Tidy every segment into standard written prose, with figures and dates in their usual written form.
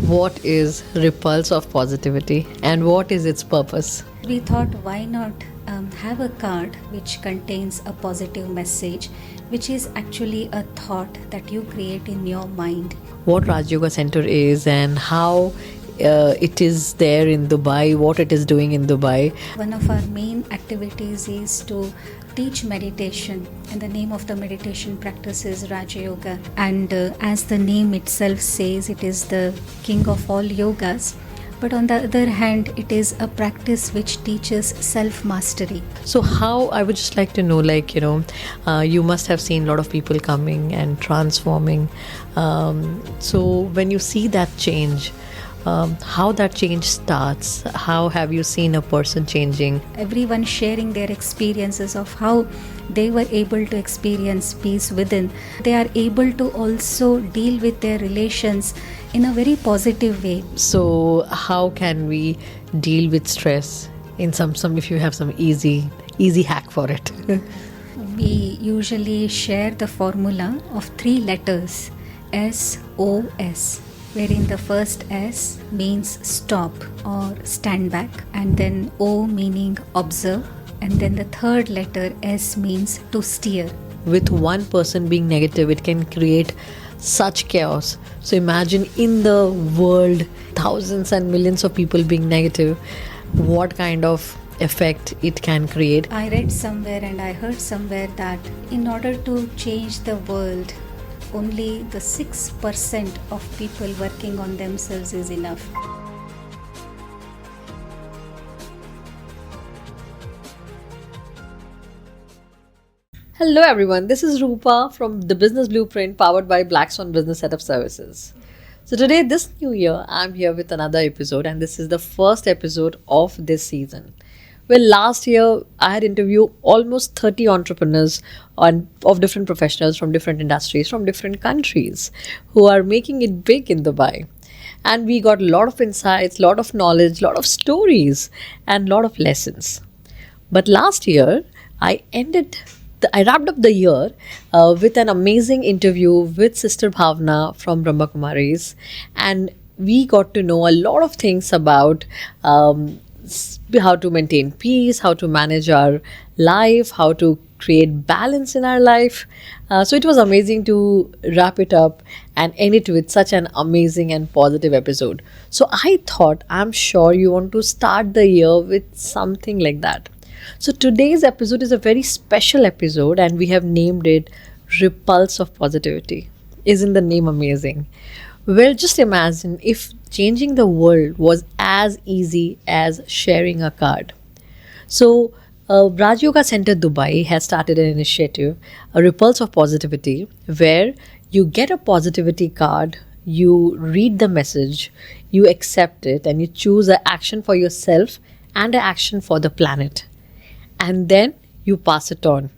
what is Repulse of Positivity and what is its purpose? We thought, why not have a card which contains a positive message, which is actually a thought that you create in your mind. What Raj Yoga Center is and how it is there in Dubai, what it is doing in Dubai. One of our main activities is to teach meditation, and the name of the meditation practice is Raja Yoga. And as the name itself says, it is the king of all yogas. But on the other hand, it is a practice which teaches self-mastery. So how, I would just like to know, you must have seen a lot of people coming and transforming. So when you see that change, how that change starts, how have you seen a person changing? Everyone sharing their experiences of how they were able to experience peace within. They are able to also deal with their relations in a very positive way. So how can we deal with stress in some if you have some easy hack for it? We usually share the formula of 3 letters, SOS, wherein the first S means stop or stand back, and then O meaning observe, and then the third letter S means to steer. With one person being negative, it can create such chaos. So imagine in the world, thousands and millions of people being negative, what kind of effect it can create. I read somewhere and I heard somewhere that in order to change the world, only the 6% of people working on themselves is enough. Hello everyone, this is Rupa from the Business Blueprint powered by Black Swan Business Setup Services. So today, this new year, I'm here with another episode, and this is the first episode of this season. Well, last year I had interviewed almost 30 entrepreneurs of different professionals from different industries, from different countries who are making it big in Dubai. And we got a lot of insights, a lot of knowledge, a lot of stories and a lot of lessons. But last year, I wrapped up the year with an amazing interview with Sister Bhavna from Brahma Kumaris, and we got to know a lot of things about how to maintain peace, how to manage our life, how to create balance in our life. So it was amazing to wrap it up and end it with such an amazing and positive episode. So I thought, I'm sure you want to start the year with something like that. So today's episode is a very special episode, and we have named it Repulse of Positivity. Isn't the name amazing? Well, just imagine if changing the world was as easy as sharing a card. So Raj Yoga Center Dubai has started an initiative, a Repulse of Positivity, where you get a positivity card, you read the message, you accept it, and you choose an action for yourself and an action for the planet. And then you pass it on.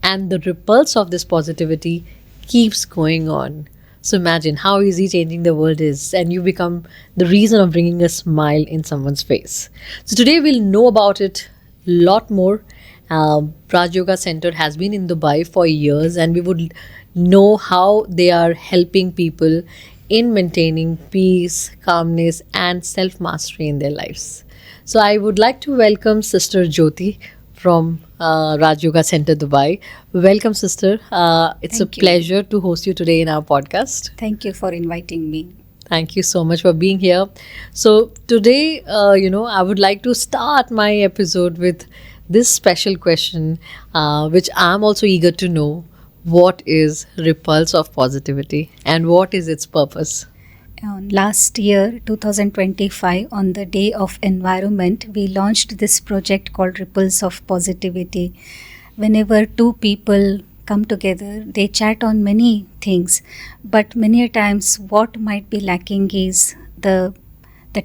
And the repulse of this positivity keeps going on. So imagine how easy changing the world is, and you become the reason of bringing a smile in someone's face. So today we'll know about it a lot more. Raj Yoga Center has been in Dubai for years, and we would know how they are helping people in maintaining peace, calmness, and self-mastery in their lives. So I would like to welcome Sister Jyothi from Raj Yoga Center Dubai. Welcome, sister. It's a pleasure to host you today in our podcast. Thank you for inviting me. Thank you so much for being here. So today, I would like to start my episode with this special question, which I'm also eager to know. What is Repulse of Positivity and what is its purpose? Last year, 2025, on the Day of Environment, we launched this project called Repulse of Positivity. Whenever 2 people come together, they chat on many things, but many a times what might be lacking is the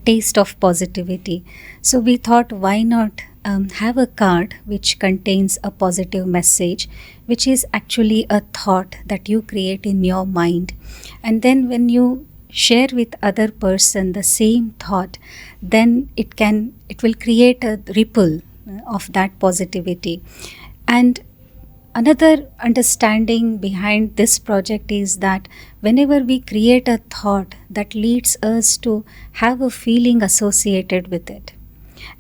taste of positivity. So we thought, why not have a card which contains a positive message, which is actually a thought that you create in your mind. And then when you share with other person the same thought, then it will create a ripple of that positivity. And Another understanding behind this project is that whenever we create a thought that leads us to have a feeling associated with it,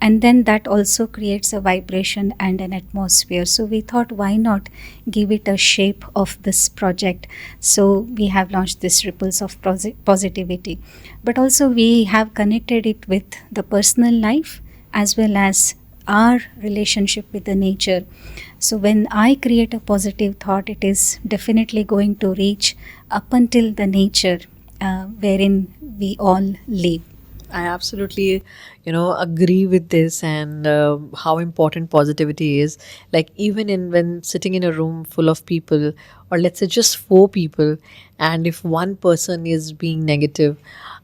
and then that also creates a vibration and an atmosphere. So we thought, why not give it a shape of this project? So we have launched this Ripples of Positivity, but also we have connected it with the personal life as well as our relationship with the nature. So when I create a positive thought, it is definitely going to reach up until the nature wherein we all live. I absolutely, agree with this, and how important positivity is. Like, even in when sitting in a room full of people, or let's say just four people, and if one person is being negative,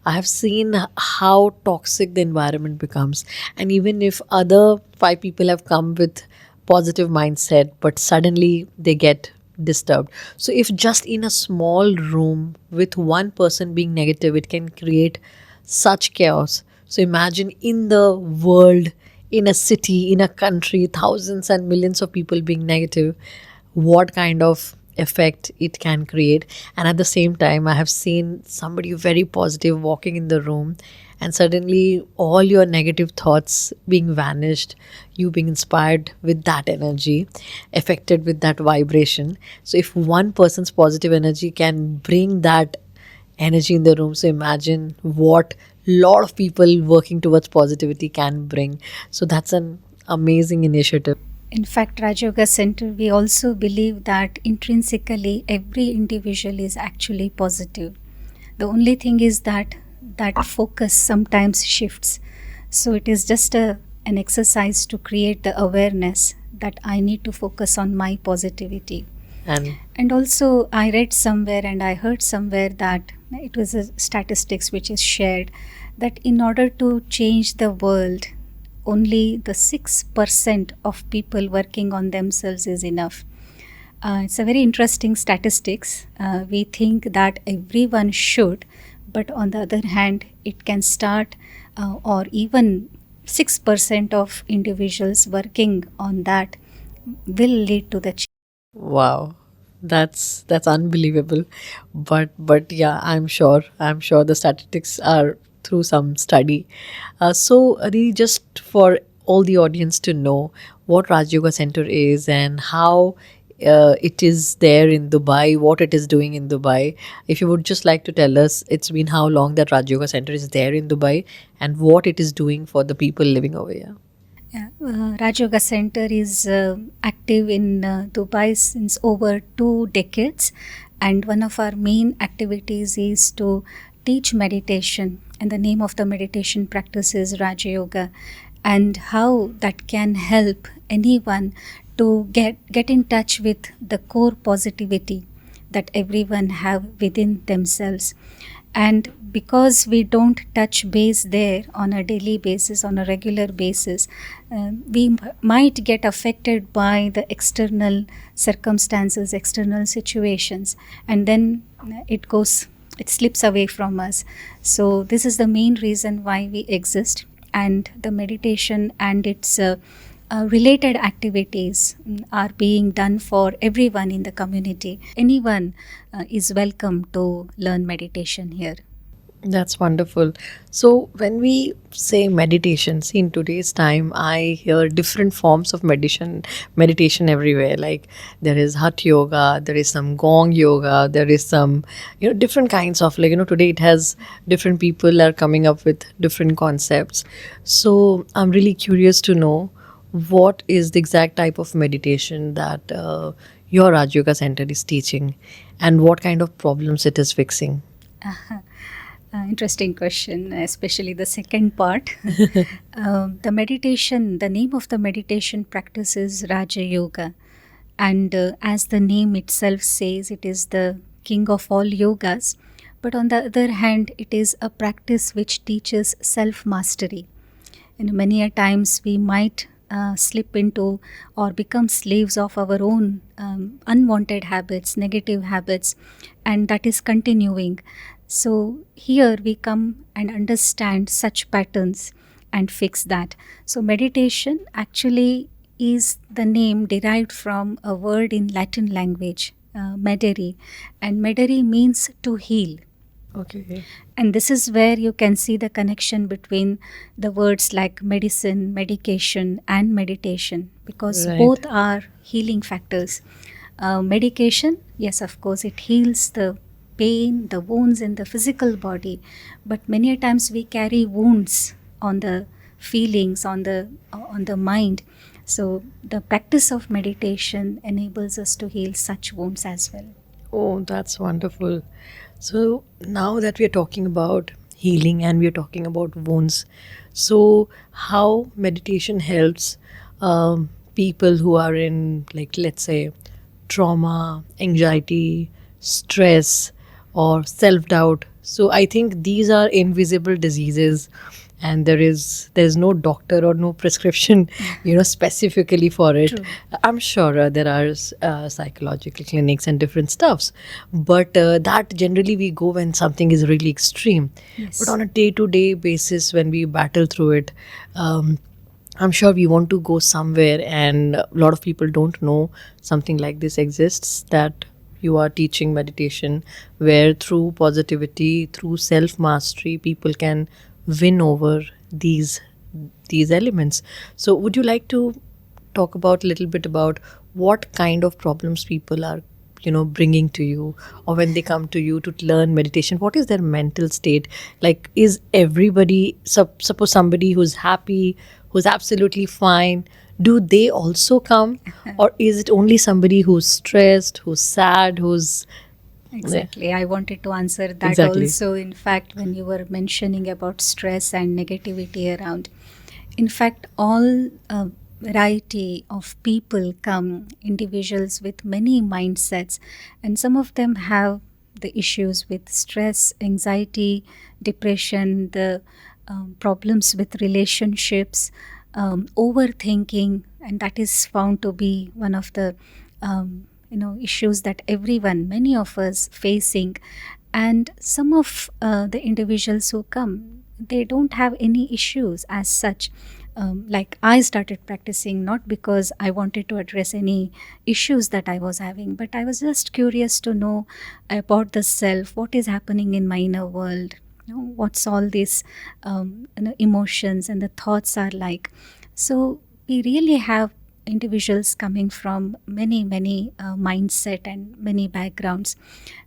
I have seen how toxic the environment becomes. And even if other five people have come with positive mindset, but suddenly they get disturbed. So if just in a small room with one person being negative, it can create such chaos. So imagine in the world, in a city, in a country, thousands and millions of people being negative, what kind of effect it can create. And at the same time, I have seen somebody very positive walking in the room, and suddenly all your negative thoughts being vanished, you being inspired with that energy, affected with that vibration. So if one person's positive energy can bring that energy in the room, so imagine what lot of people working towards positivity can bring. So that's an amazing initiative. In fact, Raj Yoga Center, we also believe that intrinsically every individual is actually positive. The only thing is that that focus sometimes shifts. So it is just an exercise to create the awareness that I need to focus on my positivity. And And also, I read somewhere and I heard somewhere that it was a statistics which is shared that in order to change the world, only the 6% of people working on themselves is enough. It's a very interesting statistics. We think that everyone should, but on the other hand, it can start, or even 6% of individuals working on that will lead to the change. wow, that's unbelievable. But yeah, I'm sure the statistics are through some study. So Adi, just for all the audience to know what Raj Yoga Center is and how it is there in Dubai, what it is doing in Dubai. If you would just like to tell us, it's been how long that Raj Yoga Center is there in Dubai, and what it is doing for the people living over here. Yeah, Raj Yoga Center is active in Dubai since over 2 decades, and one of our main activities is to teach meditation. And the name of the meditation practice is Raja Yoga, and how that can help anyone to get in touch with the core positivity that everyone have within themselves. And because we don't touch base there on a daily basis, on a regular basis, we might get affected by the external circumstances, external situations, and then it slips away from us. So this is the main reason why we exist, and the meditation and its related activities are being done for everyone in the community. Anyone is welcome to learn meditation here. That's wonderful. So, when we say meditation, see, in today's time, I hear different forms of meditation everywhere. Like there is Hatha yoga, there is some Gong yoga, there is some, different kinds of, like, today it has different people are coming up with different concepts. So, I'm really curious to know what is the exact type of meditation that your Raj Yoga Center is teaching, and what kind of problems it is fixing. Interesting question, especially the second part. The name of the meditation practice is Raja Yoga. And as the name itself says, it is the king of all yogas. But on the other hand, it is a practice which teaches self mastery. And many a times we might slip into or become slaves of our own unwanted habits, negative habits, and that is continuing. So here we come and understand such patterns and fix that. So meditation actually is the name derived from a word in Latin language, medere, and medere means to heal. Okay. And this is where you can see the connection between the words like medicine, medication, and meditation, because Right. both are healing factors. Medication, yes, of course, it heals the pain, the wounds in the physical body, but many a times we carry wounds on the feelings, on the mind. So the practice of meditation enables us to heal such wounds as well. Oh, that's wonderful. So now that we're talking about healing and we're talking about wounds, so how meditation helps people who are in, like, let's say, trauma, anxiety, stress, or self doubt. So I think these are invisible diseases, and there's no doctor or no prescription, specifically for it. True. I'm sure there are psychological clinics and different stuffs, but that generally we go when something is really extreme. But Yes. on a day-to-day basis, when we battle through it, um, I'm sure we want to go somewhere, and a lot of people don't know something like this exists, that you are teaching meditation, where through positivity, through self mastery, people can win over these these elements. So, would you like to talk about a little bit about what kind of problems people are, bringing to you, or when they come to you to learn meditation, what is their mental state? Like, is everybody, suppose somebody who's happy, who's absolutely fine, do they also come, or is it only somebody who's stressed, who's sad, who's yeah, Exactly. I wanted to answer that exactly. also. In fact, when you were mentioning about stress and negativity around, in fact, all variety of people come, individuals with many mindsets, and some of them have the issues with stress, anxiety, depression, the problems with relationships, overthinking, and that is found to be one of the issues that everyone, many of us facing. And some of the individuals who come, they don't have any issues as such. Like, I started practicing not because I wanted to address any issues that I was having, but I was just curious to know about the self, what is happening in my inner world, what's all these emotions and the thoughts are like. So we really have individuals coming from many mindset and many backgrounds.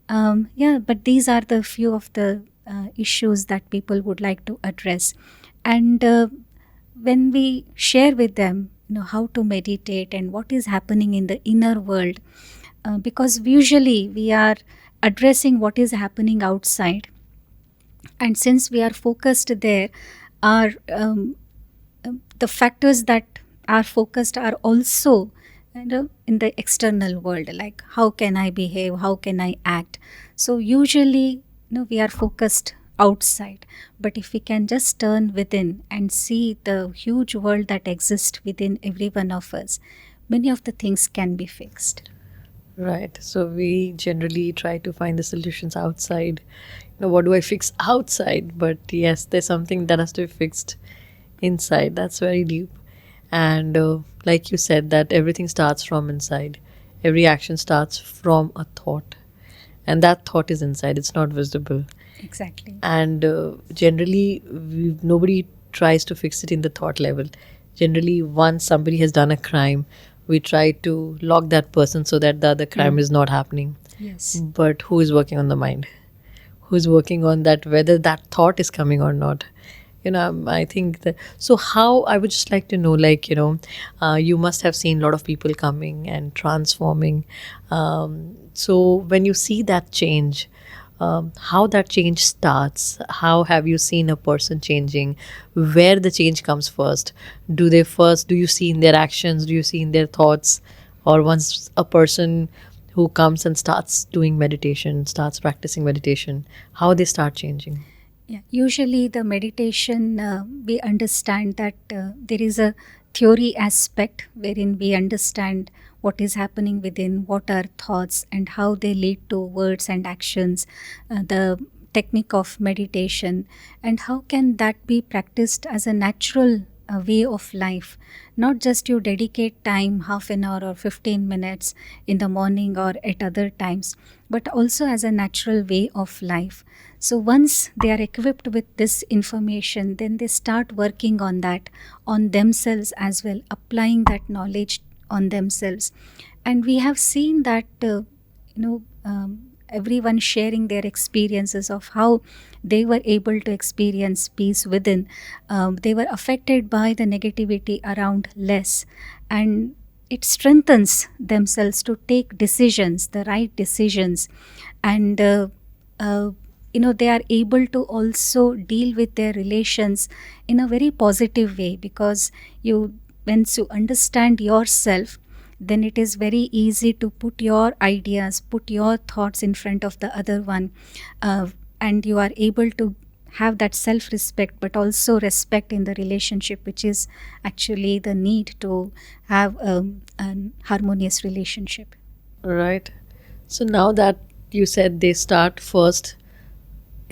Yeah, but these are the few of the issues that people would like to address. And when we share with them, how to meditate and what is happening in the inner world, because usually we are addressing what is happening outside, and since we are focused there, our the factors that are focused are also in the external world, like how can I behave, how can I act. So usually, we are focused outside, but if we can just turn within and see the huge world that exists within every one of us, many of the things can be fixed. Right. So we generally try to find the solutions outside. What do I fix outside? But yes, there's something that has to be fixed inside. That's very deep. And like you said, that everything starts from inside. Every action starts from a thought. And that thought is inside, it's not visible. Exactly. And generally, nobody tries to fix it in the thought level. Generally, once somebody has done a crime, we try to lock that person so that the other crime is not happening. Yes. But who is working on the mind? Who's working on that, whether that thought is coming or not? I think that. So how, I would just like to know, like, you must have seen a lot of people coming and transforming. So when you see that change, how that change starts, how have you seen a person changing, where the change comes first? Do you see in their actions, do you see in their thoughts, or once a person who comes and starts doing meditation, starts practicing meditation, how they start changing? Yeah, usually the meditation, we understand that there is a theory aspect wherein we understand what is happening within, what are thoughts, and how they lead to words and actions, the technique of meditation, and how can that be practiced as a natural a way of life. Not just you dedicate time, half an hour or 15 minutes in the morning or at other times, but also as a natural way of life. So once they are equipped with this information, then they start working on that, on themselves as well, applying that knowledge on themselves. And we have seen that everyone sharing their experiences of how they were able to experience peace within. They were affected by the negativity around less, and it strengthens themselves to take decisions, the right decisions. And uh, they are able to also deal with their relations in a very positive way, because you once you understand yourself, then it is very easy to put your ideas, put your thoughts in front of the other one, and you are able to have that self respect, but also respect in the relationship, which is actually the need to have an harmonious relationship. Right. So now that you said they start first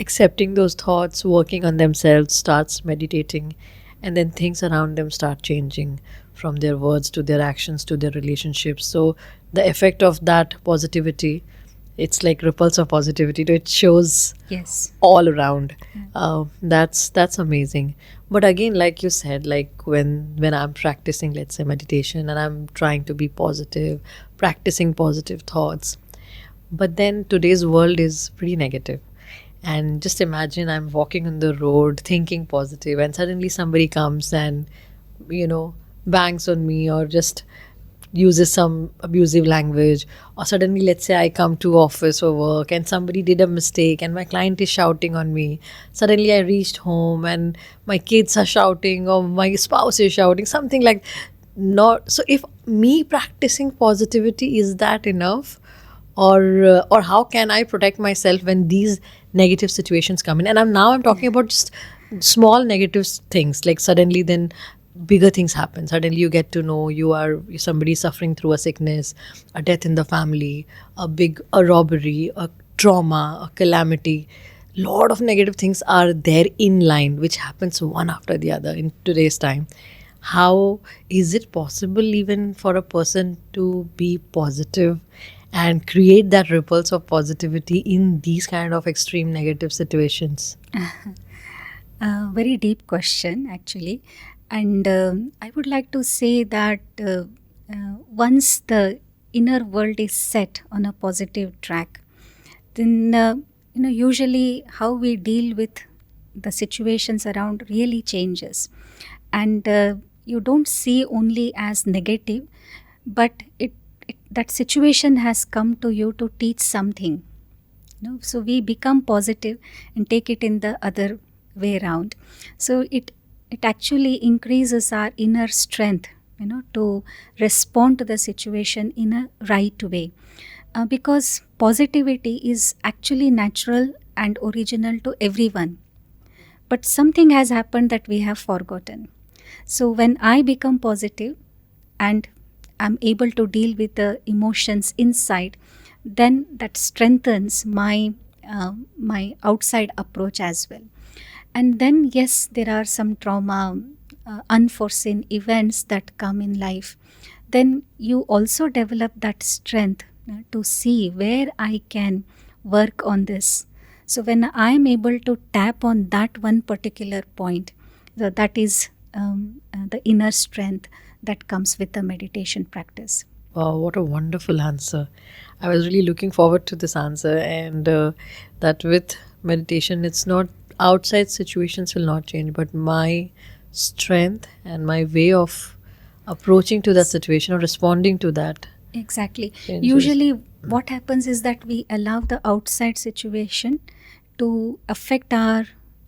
accepting those thoughts, working on themselves, starts meditating, and then things around them start changing from their words to their actions to their relationships. So the effect of that positivity, it's like ripples of positivity. It shows Yes. all around. That's amazing. But again, like you said, like when I'm practicing, let's say, meditation, and I'm trying to be positive, practicing positive thoughts, but then today's world is pretty negative. And just imagine I'm walking on the road thinking positive, and suddenly somebody comes and, bangs on me, or just uses some abusive language. Or suddenly, let's say I come to office or work and somebody did a mistake and my client is shouting on me. Suddenly I reached home and my kids are shouting, or my spouse is shouting, something like. Not so, if me practicing positivity, is that enough? Or how can I protect myself when these negative situations come in? And I'm talking about just small negative things, like suddenly then bigger things happen. Suddenly you get to know you are somebody suffering through a sickness, a death in the family, a robbery, a trauma, a calamity. Lot of negative things are there in line, which happens one after the other in today's time. How is it possible even for a person to be positive and create that ripples of positivity in these kind of extreme negative situations? A very deep question, actually. And I would like to say that once the inner world is set on a positive track, then usually how we deal with the situations around really changes. And you don't see only as negative, but that situation has come to you to teach something. So we become positive and take it in the other way around. So it actually increases our inner strength, to respond to the situation in a right way. Because positivity is actually natural and original to everyone, but something has happened that we have forgotten. So when I become positive and I'm able to deal with the emotions inside, then that strengthens my outside approach as well. And then yes, there are some trauma, unforeseen events that come in life. Then you also develop that strength to see where I can work on this. So when I am able to tap on that one particular point, that is the inner strength that comes with the meditation practice. Wow, what a wonderful answer. I was really looking forward to this answer, and that with meditation, it's not outside situations will not change, but my strength and my way of approaching to that situation or responding to that Exactly. changes. Usually, what happens is that we allow the outside situation to affect our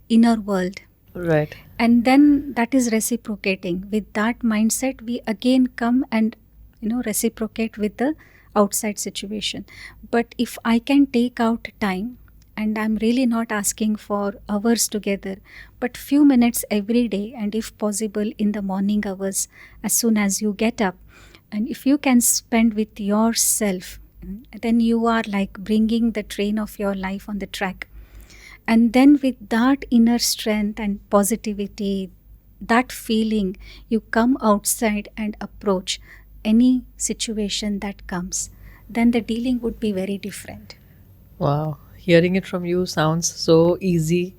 inner world. Right. And then that is reciprocating. With that mindset, we again come and reciprocate with the outside situation. But if I can take out time, and I'm really not asking for hours together, but few minutes every day, and if possible in the morning hours as soon as you get up, and if you can spend with yourself, then you are like bringing the train of your life on the track. And then with that inner strength and positivity, that feeling, you come outside and approach any situation that comes, then the dealing would be very different. Wow. Hearing it from you sounds so easy.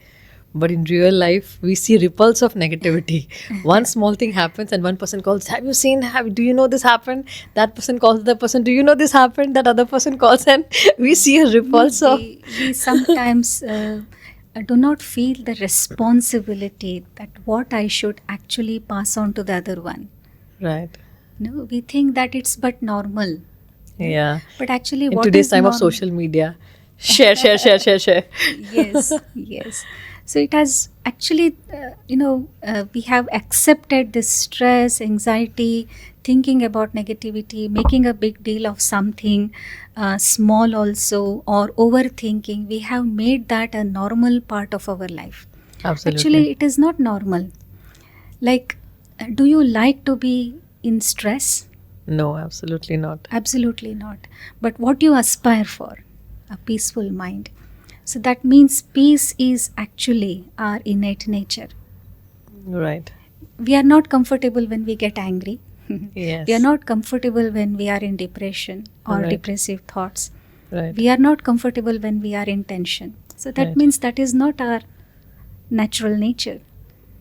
But in real life, we see ripples of negativity. One small thing happens, and one person calls, "Have you seen? Do you know this happened?" That person calls the person, "Do you know this happened?" That other person calls, and we see a ripples of. We sometimes do not feel the responsibility that what I should actually pass on to the other one. Right. No, we think that it's but normal. Yeah. But actually, In what today's is time of normal? social media, share, share, share, share, share. Yes, yes. So it has actually, we have accepted this stress, anxiety, thinking about negativity, making a big deal of something small also, or overthinking. We have made that a normal part of our life. Absolutely. Actually, it is not normal. Like, do you like to be in stress? No, absolutely not. Absolutely not. But what you aspire for? A peaceful mind. So that means peace is actually our innate nature. Right. We are not comfortable when we get angry. Yes. We are not comfortable when we are in depression or Right. depressive thoughts. Right. We are not comfortable when we are in tension. So that Right. means that is not our natural nature.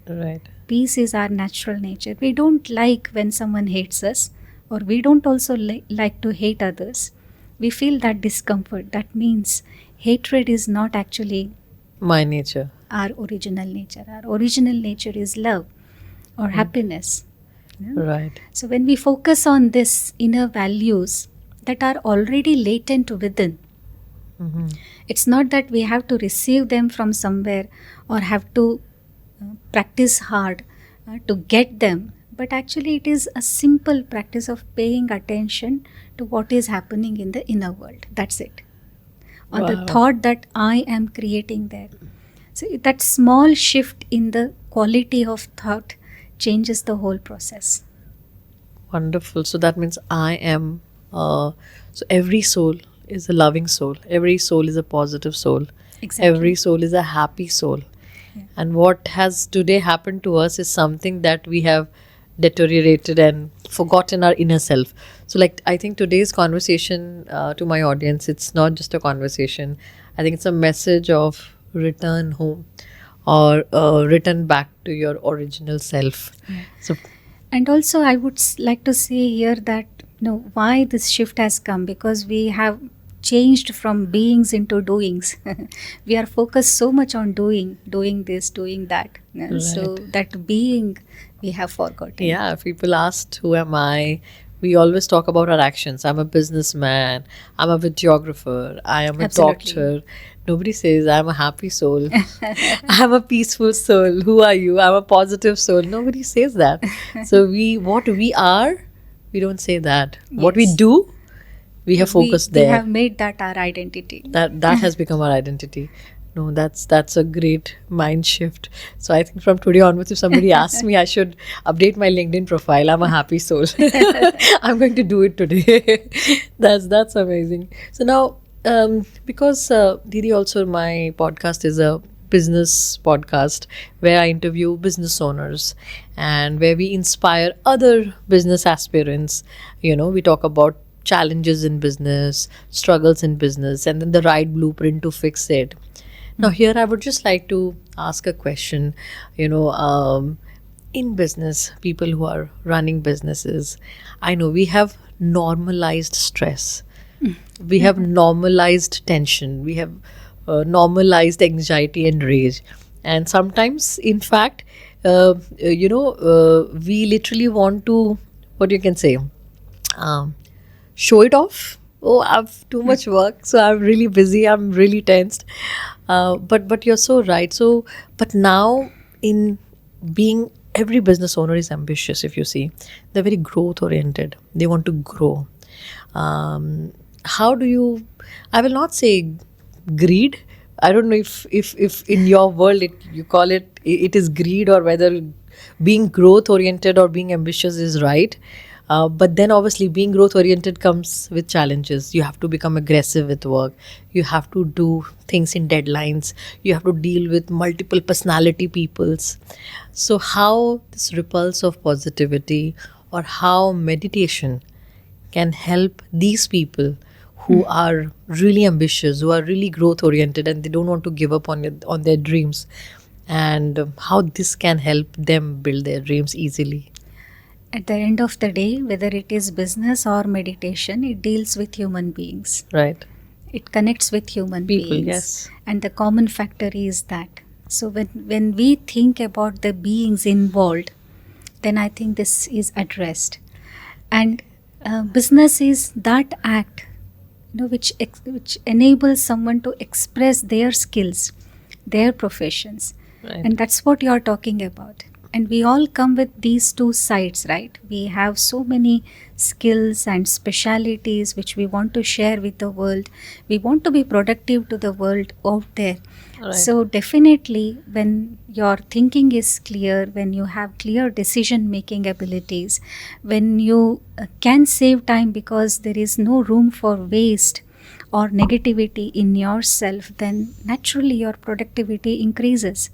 Right. Peace is our natural nature. We don't like when someone hates us, or we don't also like to hate others. We feel that discomfort. That means hatred is not actually My nature. our original nature. Our original nature is love or happiness. Yeah? Right. So when we focus on this inner values that are already latent within, Mm-hmm. it's not that we have to receive them from somewhere or have to practice hard to get them, but actually it is a simple practice of paying attention to what is happening in the inner world. That's it. On the Wow. thought that I am creating there. So that small shift in the quality of thought changes the whole process. Wonderful. So that means I am. So every soul is a loving soul. Every soul is a positive soul. Exactly. Every soul is a happy soul. Yeah. And what has today happened to us is something that we have deteriorated and forgotten our inner self. So, like, I think today's conversation to my audience, it's not just a conversation. I think it's a message of return home or return back to your original self. Yeah. So, And also, I would like to say here that why this shift has come, because we have changed from beings into doings. We are focused so much on doing this, doing that. So that being we have forgotten. yeah, if people asked, who am I? We always talk about our actions. I'm a businessman. I'm a videographer. I am a Absolutely. doctor. Nobody says I'm a happy soul. I'm a peaceful soul. Who are you? I'm a positive soul. Nobody says that. So what we are, we don't say that. What we Yes. do, we have focused We there. have made that our identity. That has become our identity. No, that's a great mind shift. So I think from today onwards, if somebody asks me, I should update my LinkedIn profile. I'm a happy soul. I'm going to do it today. That's amazing. So now, because Didi, also my podcast is a business podcast where I interview business owners and where we inspire other business aspirants. We talk about challenges in business, struggles in business, and then the right blueprint to fix it. Now, here I would just like to ask a question. In business, people who are running businesses, I know we have normalized stress, we have normalized tension, we have normalized anxiety and rage, and sometimes, in fact, we literally want to, what you can say, show it off. Oh, I've too much work, so I'm really busy, I'm really tensed. But you're so right. So, but now, in being, every business owner is ambitious. If you see, they're very growth oriented. They want to grow. How do you? I will not say greed. I don't know if in your world you call it is greed, or whether being growth oriented or being ambitious is right. But then obviously being growth oriented comes with challenges. You have to become aggressive with work. You have to do things in deadlines. You have to deal with multiple personality peoples. So how this repulse of positivity or how meditation can help these people who are really ambitious, who are really growth oriented, and they don't want to give up on their dreams, and how this can help them build their dreams easily. At the end of the day, whether it is business or meditation, it deals with human beings. Right. It connects with human People, beings. yes. And the common factor is that. So when we think about the beings involved, then I think this is addressed. And business is that act, which enables someone to express their skills, their professions. Right. And that's what you are talking about. And we all come with these two sides, right? We have so many skills and specialities which we want to share with the world. We want to be productive to the world out there. Right. So definitely when your thinking is clear, when you have clear decision making abilities, when you can save time because there is no room for waste or negativity in yourself, then naturally your productivity increases.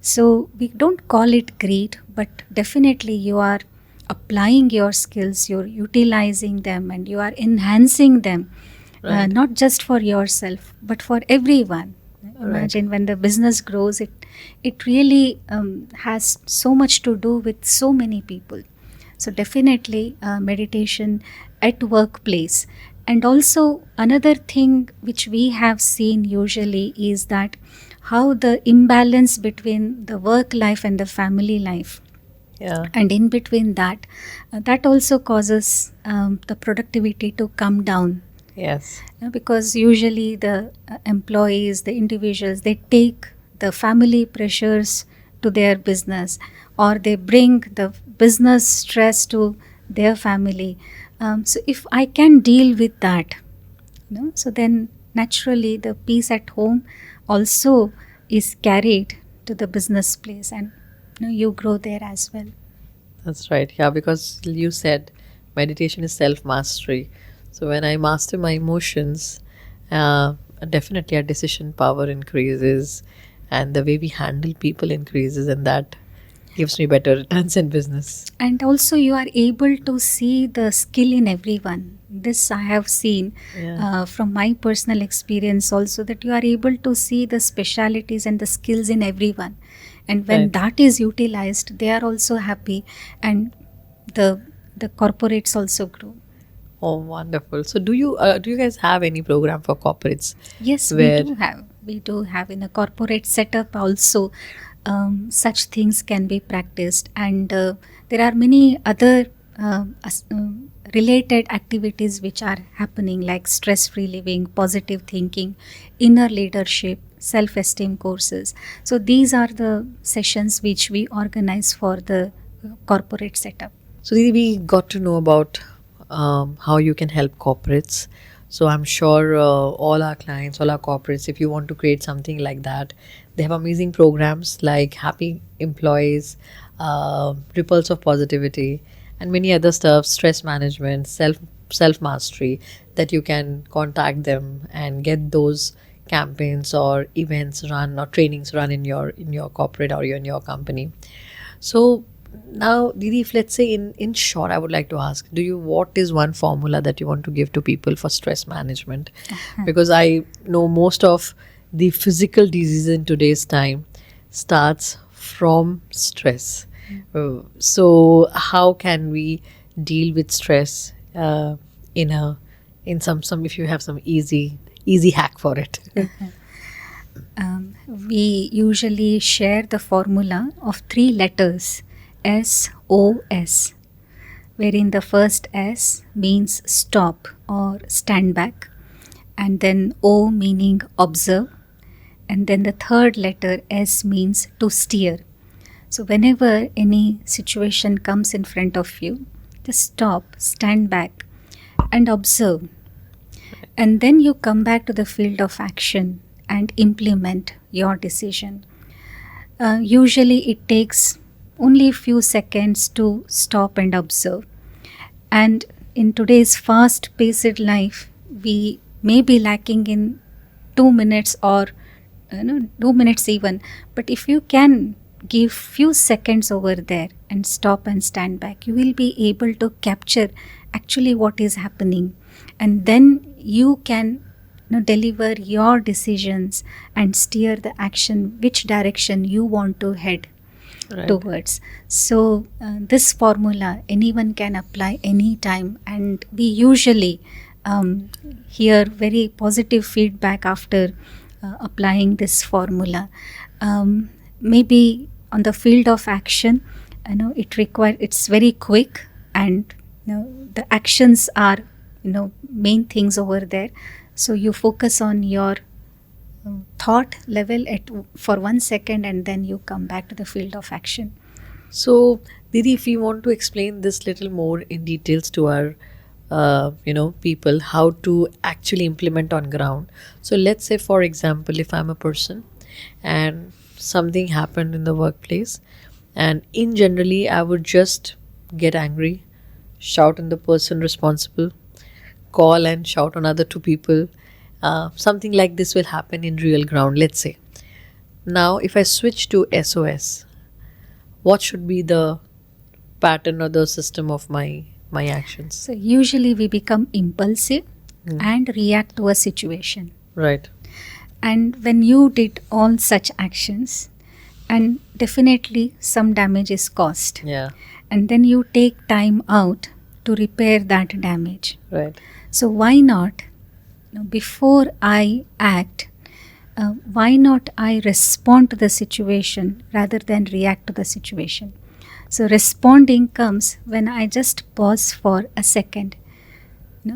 So we don't call it greed, but definitely you are applying your skills, you're utilizing them, and you are enhancing them, Right. not just for yourself, but for everyone. Right. Imagine when the business grows, it really has so much to do with so many people. So definitely meditation at workplace. And also another thing which we have seen usually is that how the imbalance between the work life and the family life, Yeah. and in between that, that also causes the productivity to come down. Yes. Because usually the employees, the individuals, they take the family pressures to their business, or they bring the business stress to their family. So if I can deal with that, so then naturally the peace at home also is carried to the business place, and you grow there as well. That's right. Yeah, because you said meditation is self mastery. So when I master my emotions, definitely our decision power increases, and the way we handle people increases, and that gives me better returns in business. And also you are able to see the skill in everyone. This I have seen Yeah. from my personal experience also, that you are able to see the specialities and the skills in everyone. And when Right. that is utilized, they are also happy, and the corporates also grow. Oh, wonderful. So do you guys have any program for corporates? Yes, Where- we do have in a corporate setup also. Such things can be practiced, and there are many other related activities which are happening, like stress-free living, positive thinking, inner leadership, self-esteem courses. So these are the sessions which we organize for the corporate setup. So Didi, we got to know about how you can help corporates. So I'm sure all our clients, all our corporates, if you want to create something like that, they have amazing programs like Happy Employees, Repulse of Positivity, and many other stuff, stress management, self mastery, that you can contact them and get those campaigns or events run or trainings run in your corporate or in your company. So now, Didi, if let's say in short, I would like to ask, what is one formula that you want to give to people for stress management? Because I know most of the physical disease in today's time starts from stress. So how can we deal with stress in some if you have some easy hack for it? We usually share the formula of 3 letters, SOS, wherein the first S means stop or stand back, and then O meaning observe, and then the third letter S means to steer. So whenever any situation comes in front of you, just stop, stand back, and observe. And then you come back to the field of action and implement your decision. Usually it takes only a few seconds to stop and observe. And in today's fast paced life, we may be lacking in 2 minutes or 2 minutes even. But if you can give few seconds over there and stop and stand back, you will be able to capture actually what is happening. And then you can deliver your decisions and steer the action which direction you want to head Right. towards. So, this formula anyone can apply anytime, and we usually hear very positive feedback after applying this formula. Maybe on the field of action, it's very quick, and the actions are main things over there. So you focus on your thought level for 1 second, and then you come back to the field of action. So, Didi, if we want to explain this little more in details to our, people, how to actually implement on ground. So, let's say, for example, if I'm a person and something happened in the workplace, and in generally, I would just get angry, shout on the person responsible, call and shout on other two people. Something like this will happen in real ground, let's say. Now, if I switch to SOS, what should be the pattern or the system of my actions? So usually we become impulsive Hmm. and react to a situation. Right. And when you did all such actions, and definitely some damage is caused, Yeah. and then you take time out to repair that damage. Right. So why not, before I act, why not I respond to the situation rather than react to the situation? So responding comes when I just pause for a second.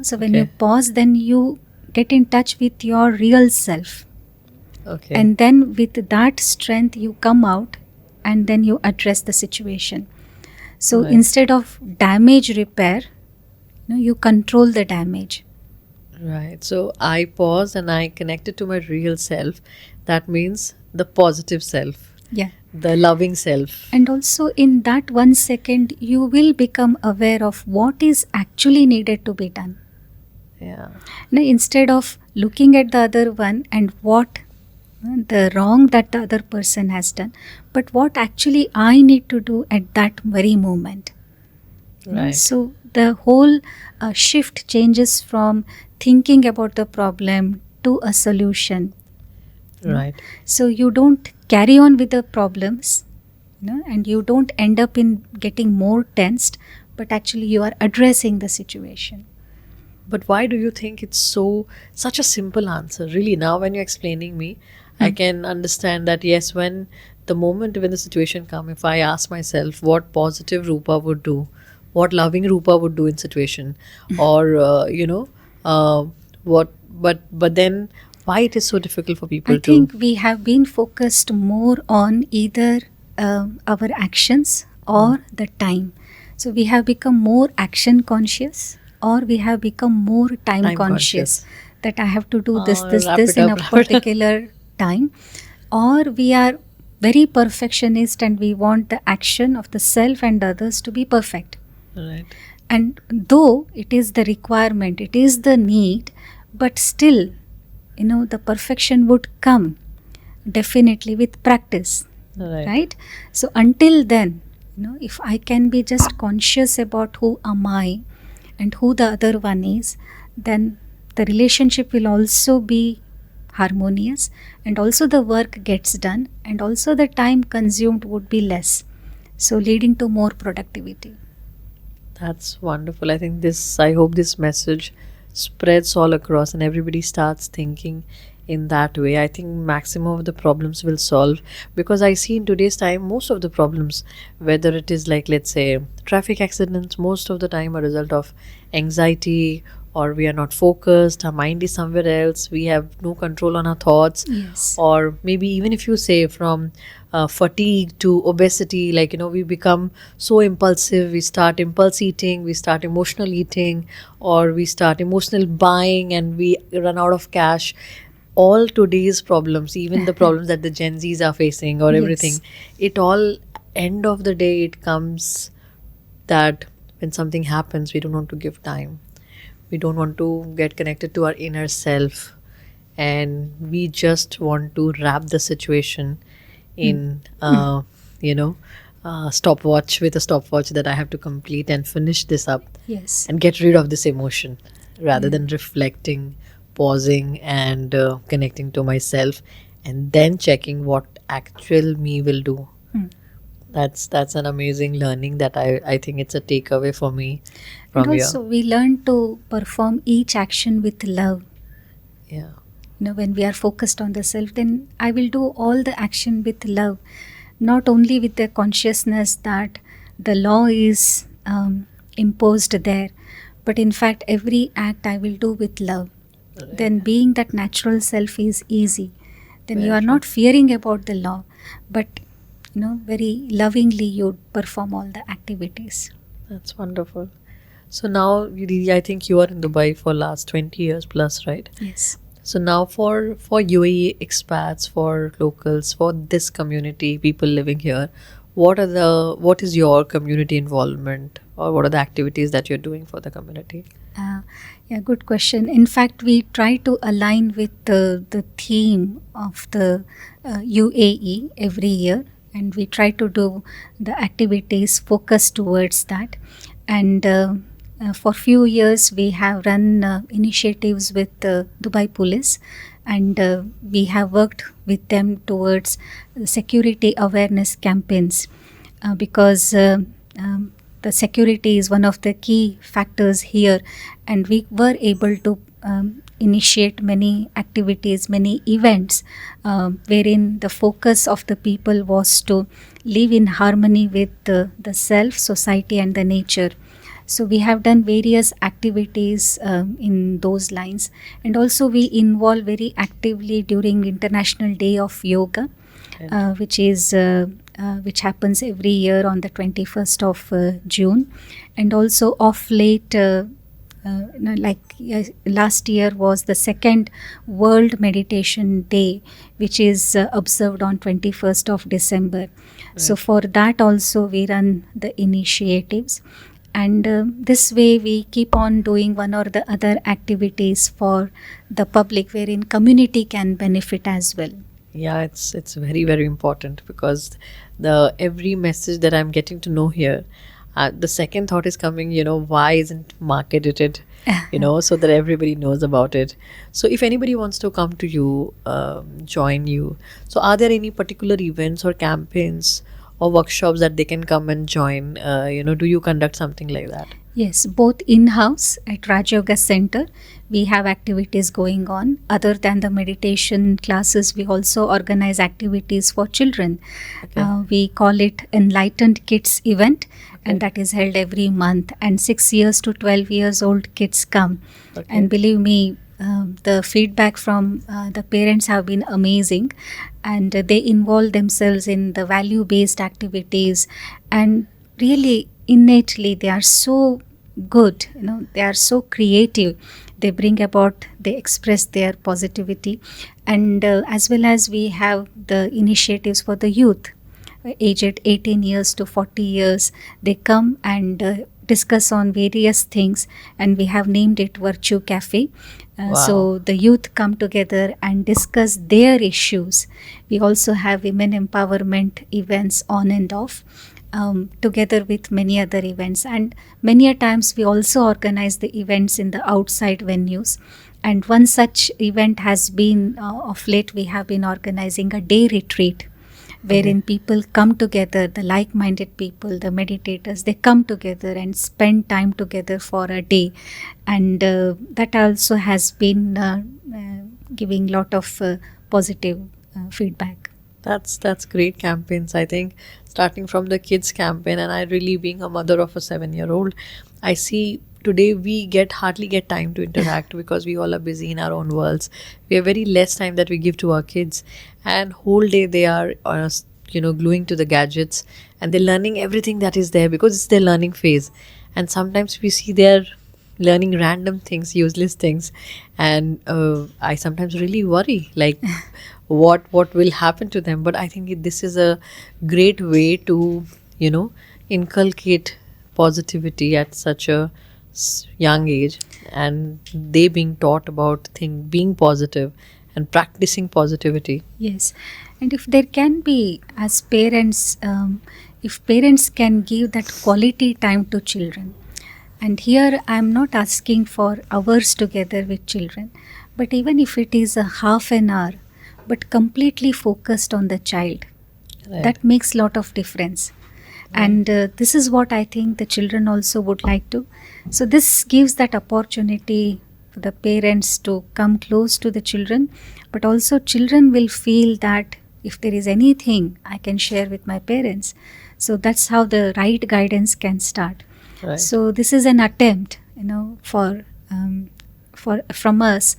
So when you Okay. pause, then you get in touch with your real self. Okay. And then with that strength, you come out and then you address the situation. So Right. instead of damage repair, you control the damage. Right. So I pause and I connected to my real self. That means the positive self, Yeah. the loving self. And also in that 1 second, you will become aware of what is actually needed to be done. Yeah. Instead of looking at the other one and what the wrong that the other person has done, but what actually I need to do at that very moment. Right. So the whole shift changes from thinking about the problem to a solution. Right. So you don't carry on with the problems, and you don't end up in getting more tensed, but actually you are addressing the situation. But why do you think it's such a simple answer? Really, now when you're explaining me, I can understand that yes, when the situation comes, if I ask myself what positive Rupa would do, what loving Rupa would do in situation, or what, but then why it is so difficult for people I to? think we have been focused more on either our actions or the time. So we have become more action conscious, or we have become more time Time conscious, conscious. that I have to do this, Oh, this, wrap this it in up, a wrap it up. particular time. Or we are very perfectionist and we want the action of the self and others to be perfect. Right. And though it is the requirement, it is the need, but still, the perfection would come definitely with practice, Right. right? So until then, if I can be just conscious about who am I and who the other one is, then the relationship will also be harmonious, and also the work gets done, and also the time consumed would be less, so leading to more productivity. That's wonderful. I hope this message spreads all across and everybody starts thinking in that way. I think maximum of the problems will solve, because I see in today's time most of the problems, whether it is like, let's say, traffic accidents, most of the time a result of anxiety, or we are not focused, our mind is somewhere else, we have no control on our thoughts. Yes. Or maybe even if you say from fatigue to obesity, like we become so impulsive, we start impulse eating, we start emotional eating, or we start emotional buying and we run out of cash. All today's problems, even the problems that the Gen Zs are facing or Yes. everything, it all, end of the day, it comes that when something happens, we don't want to give time. We don't want to get connected to our inner self, and we just want to wrap the situation in, you know, stopwatch with a stopwatch that I have to complete and finish this up Yes. and get rid of this emotion rather Yeah. than reflecting, pausing, and connecting to myself, and then checking what actual me will do. Mm. That's an amazing learning that I think it's a takeaway for me And from here. also, we learn to perform each action with love. Yeah. When we are focused on the self, then I will do all the action with love, not only with the consciousness that the law is imposed there, but in fact, every act I will do with love. Then, being that natural self is easy. Then you Very are true. not fearing about the law, but very lovingly you perform all the activities. That's wonderful. So now, I think you are in Dubai for last 20 years plus, right? Yes. So now for UAE expats, for locals, for this community, people living here, what is your community involvement, or what are the activities that you're doing for the community? Yeah, good question. In fact, we try to align with the theme of the UAE every year, and we try to do the activities focused towards that. And for few years, we have run initiatives with Dubai Police, and we have worked with them towards security awareness campaigns, because the security is one of the key factors here, and we were able to initiate many activities, many events, wherein the focus of the people was to live in harmony with the self, society, and the nature. So we have done various activities in those lines, and also we involve very actively during International Day of Yoga, which happens every year on the 21st of June. And also of late, last year was the second World Meditation Day, which is observed on 21st of December. So for that also we run the initiatives, and this way we keep on doing one or the other activities for the public, wherein community can benefit as well. Yeah, it's very, very important, because the every message that I'm getting to know here, the second thought is coming, why isn't marketed it, so that everybody knows about it. So if anybody wants to come to you, join you, so are there any particular events or campaigns or workshops that they can come and join? Do you conduct something like that? Yes, both in-house at Raj Yoga Center, we have activities going on. Other than the meditation classes, we also organize activities for children. Okay. We call it Enlightened Kids event, and that is held every month. And 6 years to 12 years old kids come. Okay. And believe me, the feedback from the parents have been amazing, and they involve themselves in the value-based activities, and really innately they are so good, they are so creative. They bring about, they express their positivity. And as well as we have the initiatives for the youth aged 18 years to 40 years. They come and discuss on various things, and we have named it Virtue Cafe. Wow. So the youth come together and discuss their issues. We also have women empowerment events on and off, together with many other events. And many a times we also organize the events in the outside venues. And one such event has been, of late we have been organizing a day retreat, wherein people come together, the like-minded people, the meditators, they come together and spend time together for a day. And that also has been giving lot of positive feedback. That's great campaigns. I think starting from the kids campaign, and I really, being a mother of a 7-year-old, I see today we hardly get time to interact because we all are busy in our own worlds. We have very less time that we give to our kids, and whole day they are gluing to the gadgets, and they're learning everything that is there because it's their learning phase. And sometimes we see they're learning random things, useless things, and I sometimes really worry, like what will happen to them. But I think this is a great way to inculcate positivity at such a young age, and they being taught about being positive and practicing positivity. Yes, and if there can be, as parents, if parents can give that quality time to children, and here I am not asking for hours together with children, but even if it is a half an hour, but completely focused on the child, Right. that makes lot of difference. And this is what I think the children also would like to. So this gives that opportunity for the parents to come close to the children, but also children will feel that if there is anything I can share with my parents. So that's how the right guidance can start. Right. So this is an attempt, for from us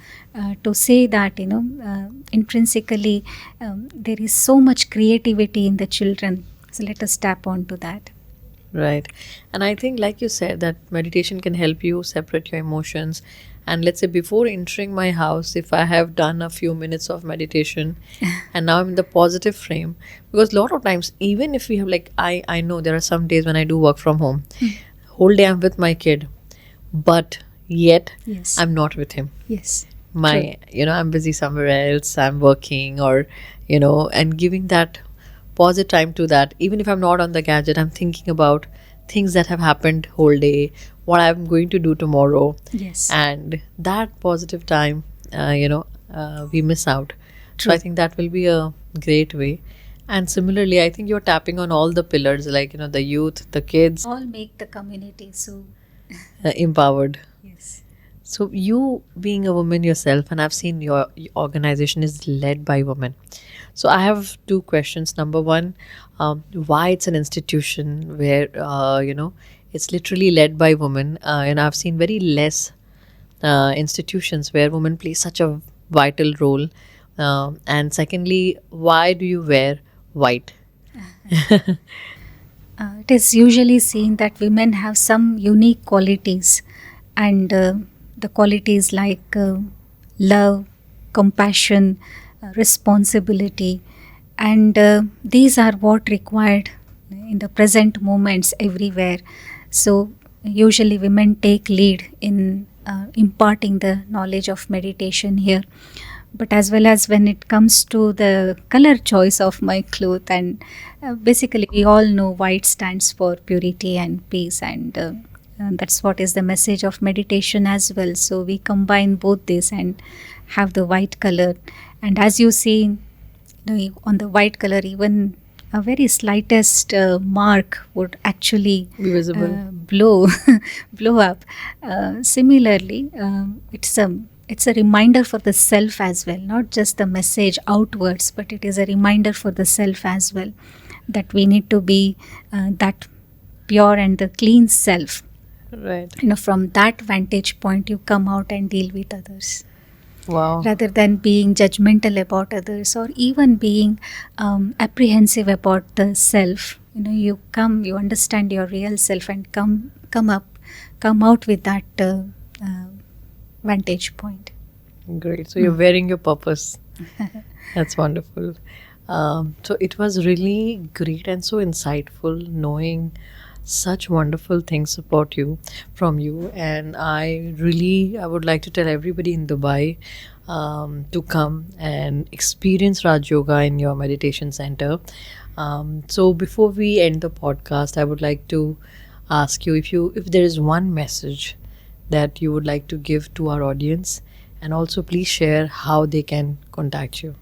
to say that intrinsically there is so much creativity in the children. So let us tap on to that. Right. And I think, like you said, that meditation can help you separate your emotions. And let's say before entering my house, if I have done a few minutes of meditation and now I'm in the positive frame, because a lot of times, even if we have, like, I know there are some days when I do work from home, whole day I'm with my kid, but yet Yes. I'm not with him. Yes. I'm busy somewhere else, I'm working, or and giving that positive time to that. Even if I'm not on the gadget, I'm thinking about things that have happened whole day, what I'm going to do tomorrow. Yes. And that positive time, we miss out. So True. I think that will be a great way. And similarly, I think you're tapping on all the pillars, like the youth, the kids, All make the community so. empowered. Yes. So you being a woman yourself, and I've seen your organization is led by women. So I have two questions. Number one, why it's an institution where it's literally led by women, and I've seen very less institutions where women play such a vital role. And secondly, why do you wear white? It is usually seen that women have some unique qualities, and the qualities like love, compassion, responsibility, and these are what required in the present moments everywhere. So usually women take lead in imparting the knowledge of meditation here. But as well as when it comes to the color choice of my cloth, and basically we all know white stands for purity and peace, and that's what is the message of meditation as well. So we combine both this and have the white color. And as you see, on the white color, even a very slightest mark would actually Be visible. blow up. Similarly, it's a reminder for the self as well, not just the message outwards, but it is a reminder for the self as well, that we need to be that pure and the clean self. Right. From that vantage point, you come out and deal with others, Wow. rather than being judgmental about others, or even being apprehensive about the self. You understand your real self, and come out with that vantage point. Great. So you're wearing your purpose. That's wonderful. So it was really great and so insightful knowing such wonderful things about you from you. And I would like to tell everybody in Dubai to come and experience Raj Yoga in your meditation center. So before we end the podcast, I would like to ask you if there is one message that you would like to give to our audience, and also please share how they can contact you.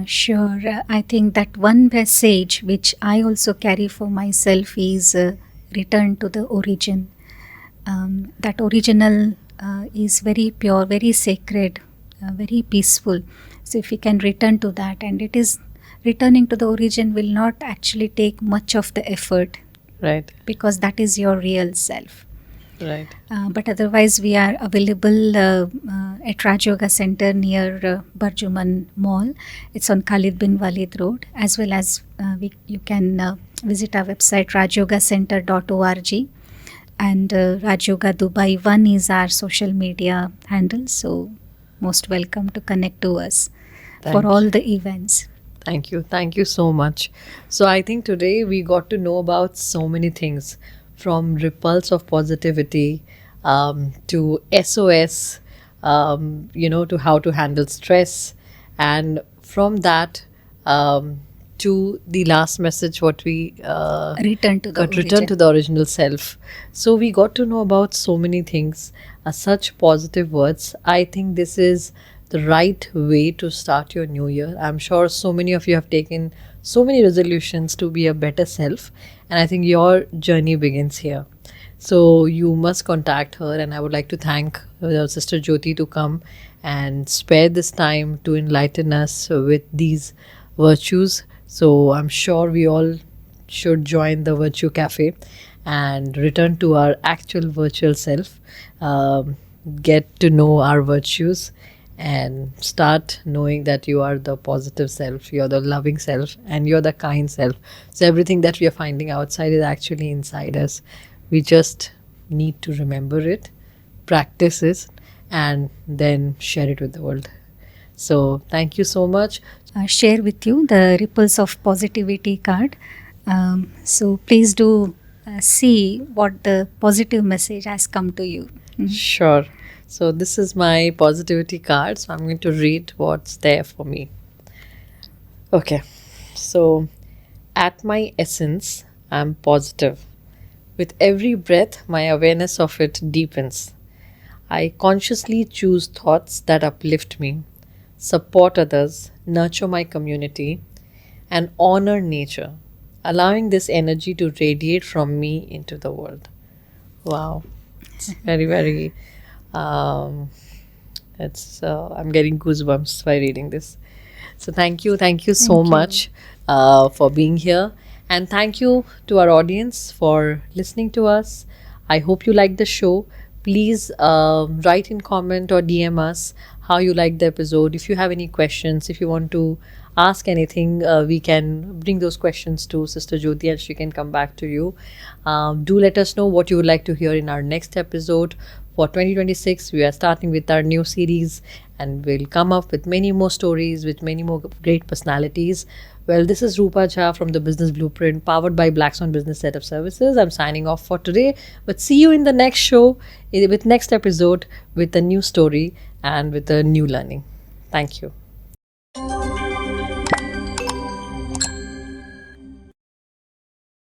Sure. I think that one message which I also carry for myself is return to the origin. That original is very pure, very sacred, very peaceful. So if we can return to that, and it is returning to the origin will not actually take much of the effort, Right. because that is your real self. Right. But otherwise, we are available at Raj Yoga Center near Barjuman Mall. It's on Khalid bin Walid Road, as well as you can visit our website rajyogacenter.org, and Raj Yoga Dubai 1 is our social media handle. So most welcome to connect to us Thank for all you. the events. Thank you. Thank you so much. So, I think today we got to know about so many things from Repulse of Positivity to SOS, to how to handle stress. And from that to the last message, what we Return to the got return origin. to the original self. So, we got to know about so many things, such positive words. I think this is the right way to start your new year. I'm sure so many of you have taken so many resolutions to be a better self, and I think your journey begins here. So you must contact her, and I would like to thank Sister Jyothi to come and spare this time to enlighten us with these virtues. So I'm sure we all should join the Virtue Cafe and return to our actual virtual self, get to know our virtues, and start knowing that you are the positive self, you're the loving self, and you're the kind self. So everything that we are finding outside is actually inside us. We just need to remember it, practice it, and then share it with the world. So thank you so much. Share with you the Ripples of Positivity card. So please do see what the positive message has come to you. Sure. So this is my positivity card. So I'm going to read what's there for me. Okay. So at my essence, I'm positive. With every breath, my awareness of it deepens. I consciously choose thoughts that uplift me, support others, nurture my community, and honor nature, allowing this energy to radiate from me into the world. Wow. It's very, very, um, I'm getting goosebumps by reading this. So thank you so Thank you. much for being here, and thank you to our audience for listening to us. I hope you liked the show. Please write in comment or DM us how you liked the episode. If you have any questions, if you want to ask anything, we can bring those questions to Sister Jyothi and she can come back to you. Do let us know what you would like to hear in our next episode. For 2026, we are starting with our new series and we'll come up with many more stories with many more great personalities. Well, this is Rupa Jha from the Business Blueprint, powered by Black Swan Business Setup Services. I'm signing off for today, but see you in the next show with next episode with a new story and with a new learning. Thank you.